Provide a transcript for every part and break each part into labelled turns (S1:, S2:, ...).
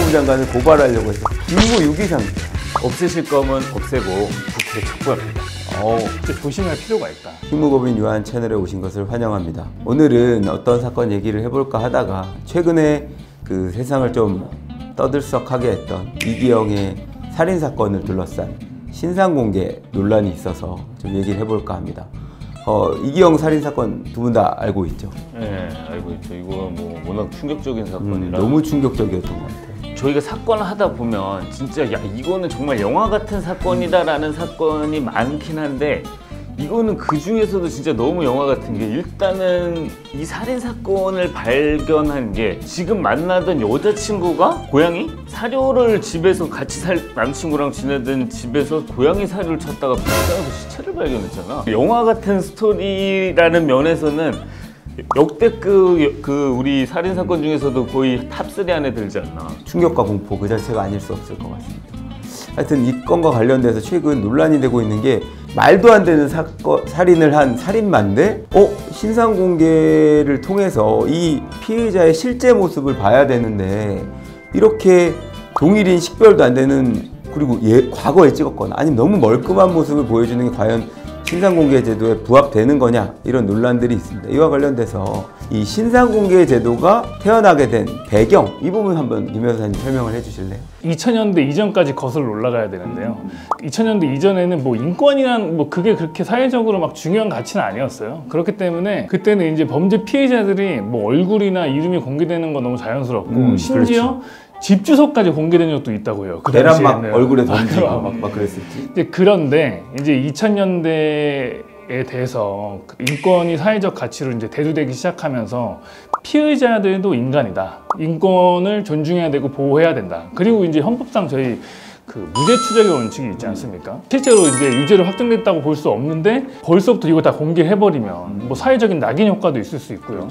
S1: 법무부 장관을 고발하려고 해서 김무 유기상
S2: 없애실 거면 없애고 국회에 촉구합니다.
S3: 진짜 조심할 필요가 있다.
S1: 힘무법인 유한 채널에 오신 것을 환영합니다. 오늘은 어떤 사건 얘기를 해볼까 하다가 최근에 그 세상을 좀 떠들썩하게 했던 이기영의 살인사건을 둘러싼 신상공개 논란이 있어서 좀 얘기를 해볼까 합니다. 이기영 살인사건 두 분 다 알고 있죠?
S2: 네, 알고 있죠. 이거 뭐 워낙 충격적인 사건이라
S1: 너무 충격적이었던 것 같아요.
S2: 저희가 사건을 하다 보면 진짜 야 이거는 정말 영화 같은 사건이다라는 사건이 많긴 한데 이거는 그 중에서도 진짜 너무 영화 같은 게 일단은 이 살인 사건을 발견한 게 지금 만나던 여자친구가 고양이 사료를 집에서 같이 남친구랑 지내던 집에서 고양이 사료를 찾다가 불쌍해서 시체를 발견했잖아. 영화 같은 스토리라는 면에서는 역대급 우리 살인 사건 중에서도 거의 탑3 안에 들지 않나.
S1: 충격과 공포 그 자체가 아닐 수 없을 것 같습니다. 하여튼 이 건과 관련돼서 최근 논란이 되고 있는 게 말도 안 되는 살인을 한 살인마인데 신상 공개를 통해서 이 피해자의 실제 모습을 봐야 되는데 이렇게 동일인 식별도 안 되는 그리고 과거에 찍었거나 아니면 너무 멀끔한 모습을 보여주는 게 과연 신상공개 제도에 부합되는 거냐 이런 논란들이 있습니다. 이와 관련돼서 이 신상공개 제도가 태어나게 된 배경 이 부분 한번 김 여사님 설명을 해주실래요?
S3: 2000년대 이전까지 거슬러 올라가야 되는데요. 2000년대 이전에는 뭐 인권이란 뭐 그게 그렇게 사회적으로 막 중요한 가치는 아니었어요. 그렇기 때문에 그때는 이제 범죄 피해자들이 뭐 얼굴이나 이름이 공개되는 건 너무 자연스럽고 심지어 그렇죠. 집 주소까지 공개된 적도 있다고 해요. 그
S1: 계란 막 얼굴에 던지고 막 그랬었지.
S3: 그런데 이제 2000년대에 대해서 인권이 사회적 가치로 이제 대두되기 시작하면서 피의자들도 인간이다. 인권을 존중해야 되고 보호해야 된다. 그리고 이제 헌법상 저희 그 무죄 추적의 원칙이 있지 않습니까? 실제로 이제 유죄로 확정됐다고 볼 수 없는데 벌써부터 이거 다 공개해버리면 뭐 사회적인 낙인 효과도 있을 수 있고요.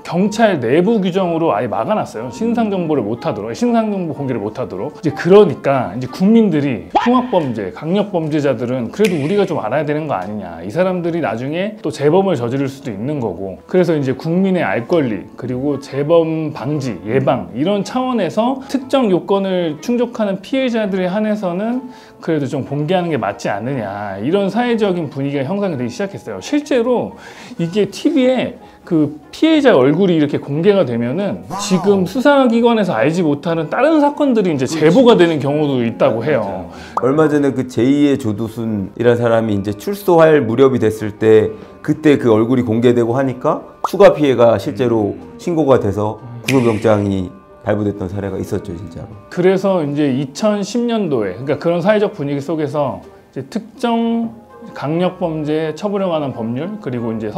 S3: 경찰 내부 규정으로 아예 막아놨어요. 신상 정보를 못하도록, 신상 정보 공개를 못하도록. 이제 그러니까 이제 국민들이 흉악범죄, 강력범죄자들은 그래도 우리가 좀 알아야 되는 거 아니냐. 이 사람들이 나중에 또 재범을 저지를 수도 있는 거고. 그래서 이제 국민의 알 권리 그리고 재범 방지, 예방 이런 차원에서 특정 요건을 충족하는 피해자들의 한해서는 그래도 좀 공개하는 게 맞지 않느냐 이런 사회적인 분위기가 형성이 되기 시작했어요. 실제로 이게 TV에 그 피해자 얼굴이 이렇게 공개가 되면은 지금 수사기관에서 알지 못하는 다른 사건들이 이제 제보가 되는 경우도 있다고 해요.
S1: 얼마 전에 그 제2의 조두순이라는 사람이 이제 출소할 무렵이 됐을 때 그때 그 얼굴이 공개되고 하니까 추가 피해가 실제로 신고가 돼서 구속영장이 발부됐던 사례가 있었죠, 진짜로. 그래서
S3: 이제 2010년도에 그러니까 그런 사회적 분위기 속에서 이제 특정 강력범죄 처벌에 관한 법률 그리고 이제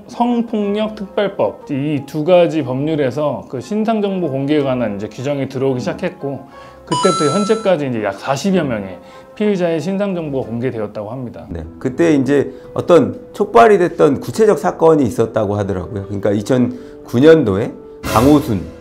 S3: 성폭력 특별법 이 두 가지 법률에서 그 신상정보 공개에 관한 이제 규정이 들어오기 시작했고 그때부터 현재까지 이제 약 40여 명의 피의자의 신상정보가 공개되었다고 합니다.
S1: 네, 그때 이제 어떤 촉발이 됐던 구체적 사건이 있었다고 하더라고요. 그러니까 2009년도에 강호순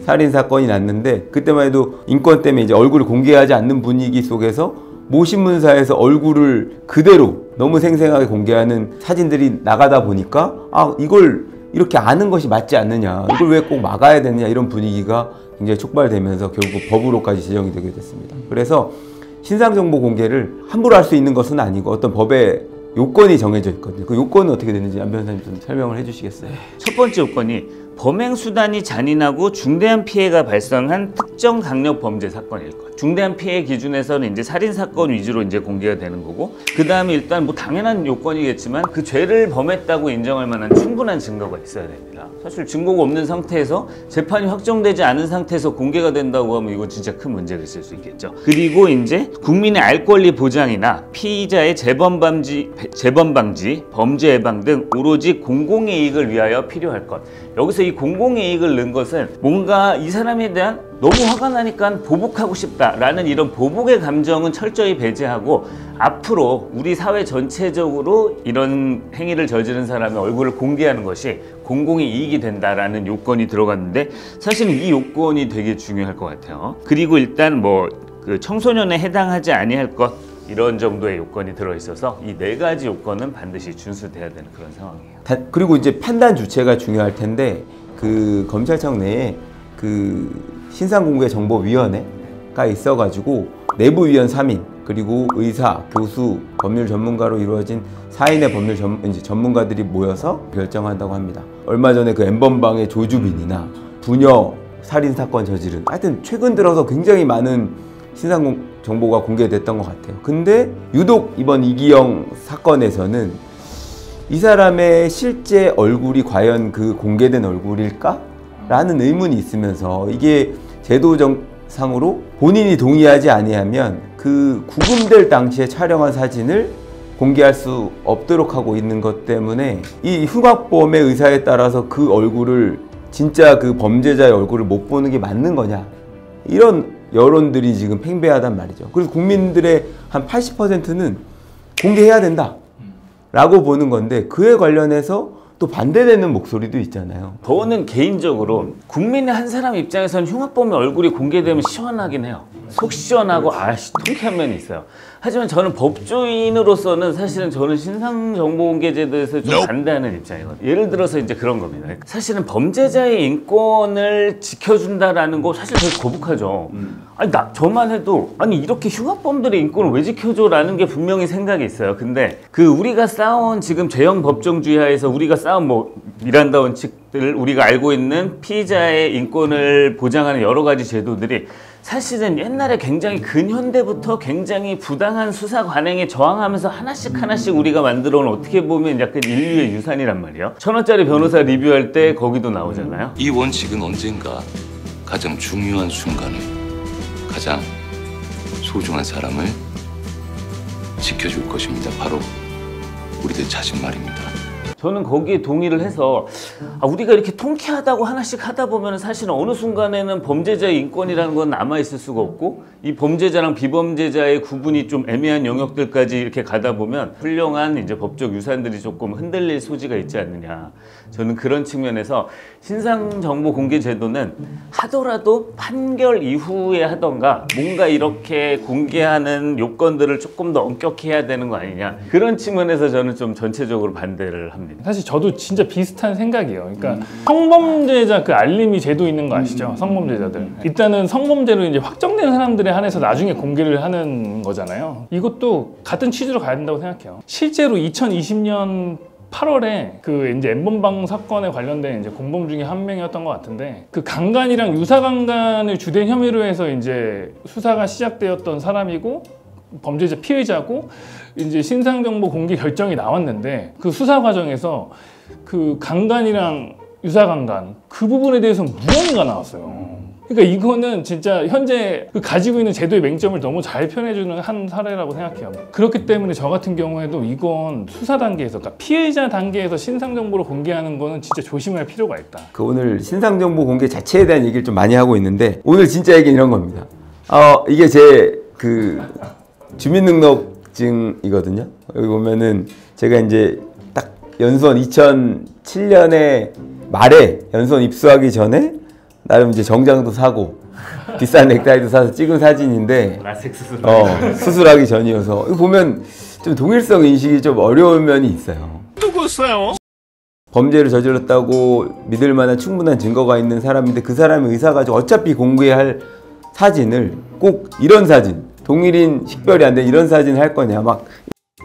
S1: 살인 사건이 났는데 그때만 해도 인권 때문에 이제 얼굴을 공개하지 않는 분위기 속에서 모 신문사에서 얼굴을 그대로 너무 생생하게 공개하는 사진들이 나가다 보니까 이걸 이렇게 아는 것이 맞지 않느냐, 이걸 왜 꼭 막아야 되느냐 이런 분위기가 굉장히 촉발되면서 결국 법으로까지 지정이 되게 됐습니다. 그래서 신상정보 공개를 함부로 할 수 있는 것은 아니고 어떤 법에 요건이 정해져 있거든요. 그 요건은 어떻게 되는지 안 변호사님 좀 설명을 해주시겠어요?
S2: 첫 번째 요건이 범행 수단이 잔인하고 중대한 피해가 발생한 특정 강력 범죄 사건일 것. 중대한 피해 기준에서는 이제 살인 사건 위주로 이제 공개가 되는 거고, 그 다음에 일단 뭐 당연한 요건이겠지만 그 죄를 범했다고 인정할 만한 충분한 증거가 있어야 됩니다. 사실 증거가 없는 상태에서 재판이 확정되지 않은 상태에서 공개가 된다고 하면 이건 진짜 큰 문제가 있을 수 있겠죠. 그리고 이제 국민의 알 권리 보장이나 피의자의 재범 방지, 범죄 예방 등 오로지 공공의 이익을 위하여 필요할 것. 여기서 이 공공의 이익을 넣은 것은 뭔가 이 사람에 대한 너무 화가 나니까 보복하고 싶다라는 이런 보복의 감정은 철저히 배제하고 앞으로 우리 사회 전체적으로 이런 행위를 저지른 사람의 얼굴을 공개하는 것이 공공의 이익이 된다라는 요건이 들어갔는데 사실은 이 요건이 되게 중요할 것 같아요. 그리고 일단 뭐 그 청소년에 해당하지 아니할 것 이런 정도의 요건이 들어있어서 이 네 가지 요건은 반드시 준수돼야 되는 그런 상황이에요.
S1: 그리고 이제 판단 주체가 중요할 텐데 그 검찰청 내에 그 신상공개정보위원회가 있어가지고 내부위원 3인 그리고 의사, 교수, 법률 전문가로 이루어진 4인의 법률 전문가들이 모여서 결정한다고 합니다. 얼마 전에 그 N번방의 조주빈이나 부녀 살인사건 저지른 하여튼 최근 들어서 굉장히 많은 신상 정보가 공개됐던 것 같아요. 근데 유독 이번 이기영 사건에서는 이 사람의 실제 얼굴이 과연 그 공개된 얼굴일까? 라는 의문이 있으면서 이게 제도상으로 본인이 동의하지 아니하면 그 구금될 당시에 촬영한 사진을 공개할 수 없도록 하고 있는 것 때문에 이 흉악범의 의사에 따라서 그 얼굴을 진짜 그 범죄자의 얼굴을 못 보는 게 맞는 거냐 이런 여론들이 지금 팽배하단 말이죠. 그래서 국민들의 한 80%는 공개해야 된다 라고 보는 건데 그에 관련해서 또 반대되는 목소리도 있잖아요.
S2: 저는 개인적으로 국민의 한 사람 입장에서는 흉악범의 얼굴이 공개되면 시원하긴 해요. 속 시원하고 통쾌한 면이 있어요. 하지만 저는 법조인으로서는 사실은 저는 신상정보공개제도에서 좀 반대하는 입장이거든요. 예를 들어서 이제 그런 겁니다. 사실은 범죄자의 인권을 지켜준다라는 거 사실 되게 거북하죠. 아니 저만 해도 아니 이렇게 흉악범들의 인권을 왜 지켜줘라는 게 분명히 생각이 있어요. 근데 그 우리가 쌓아온 지금 죄형 법정주의 하에서 우리가 쌓은 뭐 미란다 원칙들 우리가 알고 있는 피의자의 인권을 보장하는 여러 가지 제도들이 사실은 옛날에 굉장히 근현대부터 굉장히 부당한 수사 관행에 저항하면서 하나씩 우리가 만들어 온 어떻게 보면 약간 인류의 유산이란 말이에요. 1,000원짜리 변호사 리뷰할 때 거기도 나오잖아요.
S4: 이 원칙은 언젠가 가장 중요한 순간에 가장 소중한 사람을 지켜줄 것입니다. 바로 우리들 자신 말입니다.
S2: 저는 거기에 동의를 해서 우리가 이렇게 통쾌하다고 하나씩 하다 보면 사실은 어느 순간에는 범죄자의 인권이라는 건 남아있을 수가 없고 이 범죄자랑 비범죄자의 구분이 좀 애매한 영역들까지 이렇게 가다 보면 훌륭한 이제 법적 유산들이 조금 흔들릴 소지가 있지 않느냐. 저는 그런 측면에서 신상정보공개제도는 하더라도 판결 이후에 하던가 뭔가 이렇게 공개하는 요건들을 조금 더 엄격히 해야 되는 거 아니냐. 그런 측면에서 저는 좀 전체적으로 반대를 합니다.
S3: 사실 저도 진짜 비슷한 생각이에요. 그러니까 성범죄자 그 알림이 제도 있는 거 아시죠? 성범죄자들. 일단은 성범죄로 이제 확정된 사람들에 한해서 나중에 공개를 하는 거잖아요. 이것도 같은 취지로 가야 된다고 생각해요. 실제로 2020년 8월에 그 이제 N번방 사건에 관련된 이제 공범 중에 한 명이었던 것 같은데 그 강간이랑 유사강간을 주된 혐의로 해서 이제 수사가 시작되었던 사람이고 범죄자 피의자고 이제 신상정보 공개 결정이 나왔는데 그 수사 과정에서 그 강간이랑 유사강간 그 부분에 대해서 무혐의가 나왔어요. 그러니까 이거는 진짜 현재 그 가지고 있는 제도의 맹점을 너무 잘 표현해주는 한 사례라고 생각해요. 그렇기 때문에 저 같은 경우에도 이건 수사 단계에서 그러니까 피해자 단계에서 신상정보를 공개하는 거는 진짜 조심할 필요가 있다.
S1: 그 오늘 신상정보 공개 자체에 대한 얘기를 좀 많이 하고 있는데 오늘 진짜 얘기는 이런 겁니다. 이게 제 그 주민등록증이거든요. 여기 보면은 제가 이제 딱 연수원 2007년에 말에 연수원 입수하기 전에 나름 이제 정장도 사고 비싼 넥타이도 사서 찍은 사진인데
S2: 라섹 수술
S1: 수술하기 전이어서 이거 보면 좀 동일성 인식이 좀 어려운 면이 있어요.
S2: 누구였어요?
S1: 범죄를 저질렀다고 믿을 만한 충분한 증거가 있는 사람인데 그 사람의 의사 가지고 어차피 공개할 사진을 꼭 이런 사진 동일인 식별이 안 된 이런 사진 할 거냐 막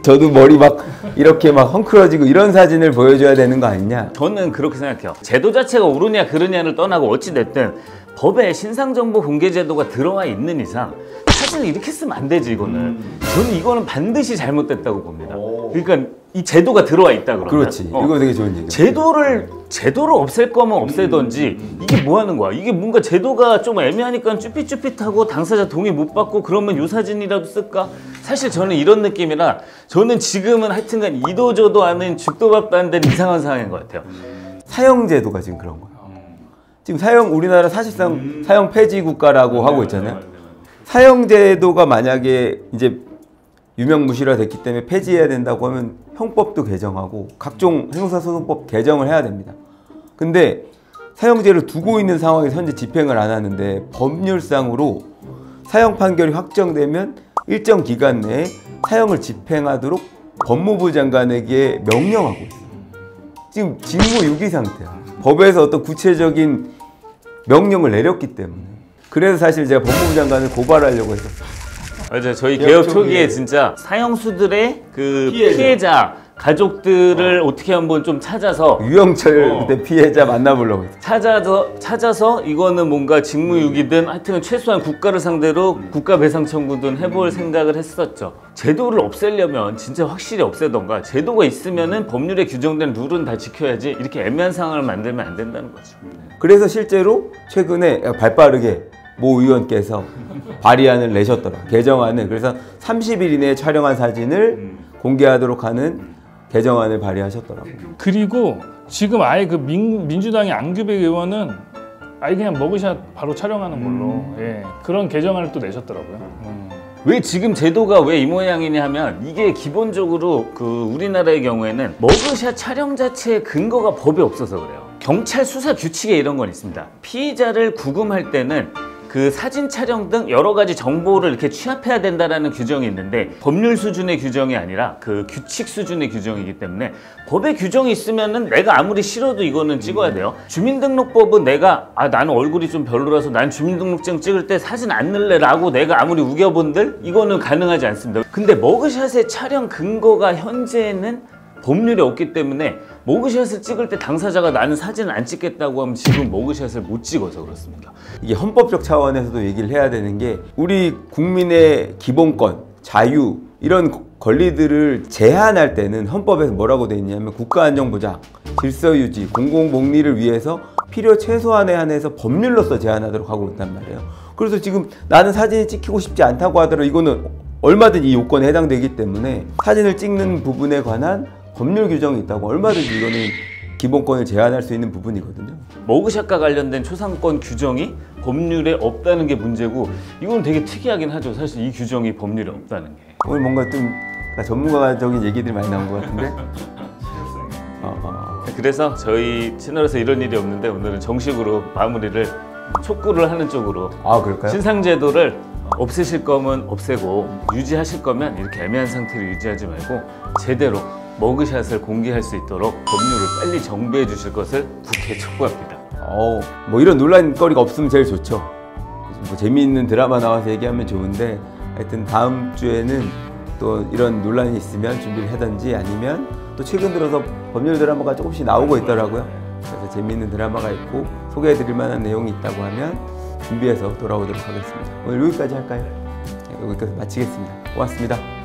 S1: 저도 머리 막 이렇게 막 헝클어지고 이런 사진을 보여줘야 되는 거 아니냐.
S2: 저는 그렇게 생각해요. 제도 자체가 옳으냐 그르냐를 떠나고 어찌됐든 법에 신상정보 공개제도가 들어와 있는 이상 사진을 이렇게 쓰면 안 되지. 저는 이거는 반드시 잘못됐다고 봅니다. 그러니까 이 제도가 들어와 있다 그러면
S1: 그렇지. 이거 되게 좋은 얘기야.
S2: 제도를 없앨 거면 없애던지 이게 뭐 하는 거야. 이게 뭔가 제도가 좀 애매하니까 쭈삣쭈삣하고 당사자 동의 못 받고 그러면 요 사진이라도 쓸까? 사실 저는 이런 느낌이라 저는 지금은 하여튼간 이도저도 않은 죽도밥도 안 된 이상한 상황인 것 같아요.
S1: 사형제도가 지금 그런 거예요. 지금 우리나라 사실상 사형 폐지 국가라고 하고 있잖아요. 사형제도가 만약에 이제 유명무실화 됐기 때문에 폐지해야 된다고 하면 형법도 개정하고 각종 형사소송법 개정을 해야 됩니다. 근데 사형제를 두고 있는 상황에서 현재 집행을 안 하는데 법률상으로 사형 판결이 확정되면 일정 기간 내에 사형을 집행하도록 법무부 장관에게 명령하고 있어요. 지금 직무유기 상태야. 법에서 어떤 구체적인 명령을 내렸기 때문에. 그래서 사실 제가 법무부 장관을 고발하려고 했었어요.
S2: 맞아요. 저희
S1: 개혁
S2: 개혁
S1: 초기에
S2: 초기에 진짜 사형수들의 그
S1: 피해자.
S2: 피해자 가족들을 어떻게 한번 좀 찾아서
S1: 유영철 그때 피해자 만나보려고 했어요.
S2: 찾아서 이거는 뭔가 직무유기든 하여튼 최소한 국가를 상대로 국가 배상 청구든 해볼 생각을 했었죠. 제도를 없애려면 진짜 확실히 없애던가 제도가 있으면은 법률에 규정된 룰은 다 지켜야지 이렇게 애매한 상황을 만들면 안 된다는 거죠.
S1: 그래서 실제로 최근에 발빠르게 모 의원께서 발의안을 내셨더라고요. 개정안을. 그래서 30일 이내에 촬영한 사진을 공개하도록 하는 개정안을 발의하셨더라고요.
S3: 그리고 지금 아예 그 민주당의 안규백 의원은 아예 그냥 머그샷 바로 촬영하는 걸로 예, 그런 개정안을 또 내셨더라고요.
S2: 왜 지금 제도가 왜 이 모양이냐 하면 이게 기본적으로 그 우리나라의 경우에는 머그샷 촬영 자체의 근거가 법에 없어서 그래요. 경찰 수사 규칙에 이런 건 있습니다. 피의자를 구금할 때는 그 사진 촬영 등 여러 가지 정보를 이렇게 취합해야 된다라는 규정이 있는데 법률 수준의 규정이 아니라 그 규칙 수준의 규정이기 때문에 법에 규정이 있으면은 내가 아무리 싫어도 이거는 찍어야 돼요. 주민등록법은 내가 나는 얼굴이 좀 별로라서 난 주민등록증 찍을 때 사진 안 넣을래라고 내가 아무리 우겨본들 이거는 가능하지 않습니다. 근데 머그샷의 촬영 근거가 현재는 법률이 없기 때문에 머그샷을 찍을 때 당사자가 나는 사진을 안 찍겠다고 하면 지금 머그샷을 못 찍어서 그렇습니다.
S1: 이게 헌법적 차원에서도 얘기를 해야 되는 게 우리 국민의 기본권, 자유 이런 권리들을 제한할 때는 헌법에서 뭐라고 돼 있냐면 국가안전보장, 질서유지, 공공복리를 위해서 필요 최소한에 한해서 법률로서 제한하도록 하고 있단 말이에요. 그래서 지금 나는 사진이 찍히고 싶지 않다고 하더라도 이거는 얼마든지 이 요건에 해당되기 때문에 사진을 찍는 부분에 관한 법률 규정이 있다고 얼마든지 이거는 기본권을 제한할 수 있는 부분이거든요.
S2: 머그샷과 관련된 초상권 규정이 법률에 없다는 게 문제고 이건 되게 특이하긴 하죠. 사실 이 규정이 법률에 없다는 게.
S1: 오늘 뭔가 좀 전문가적인 얘기들이 많이 나온 것 같은데.
S2: 그래서 저희 채널에서 이런 일이 없는데 오늘은 정식으로 마무리를 촉구를 하는 쪽으로
S1: 그럴까요?
S2: 신상제도를 없애실 거면 없애고 유지하실 거면 이렇게 애매한 상태를 유지하지 말고 제대로 머그샷을 공개할 수 있도록 법률을 빨리 정비해 주실 것을 국회에 촉구합니다.
S1: 뭐 이런 논란거리가 없으면 제일 좋죠. 뭐 재미있는 드라마 나와서 얘기하면 좋은데 하여튼 다음 주에는 또 이런 논란이 있으면 준비를 하든지 아니면 또 최근 들어서 법률 드라마가 조금씩 나오고 있더라고요. 그래서 재미있는 드라마가 있고 소개해 드릴 만한 내용이 있다고 하면 준비해서 돌아오도록 하겠습니다. 오늘 여기까지 할까요? 여기까지 마치겠습니다. 고맙습니다.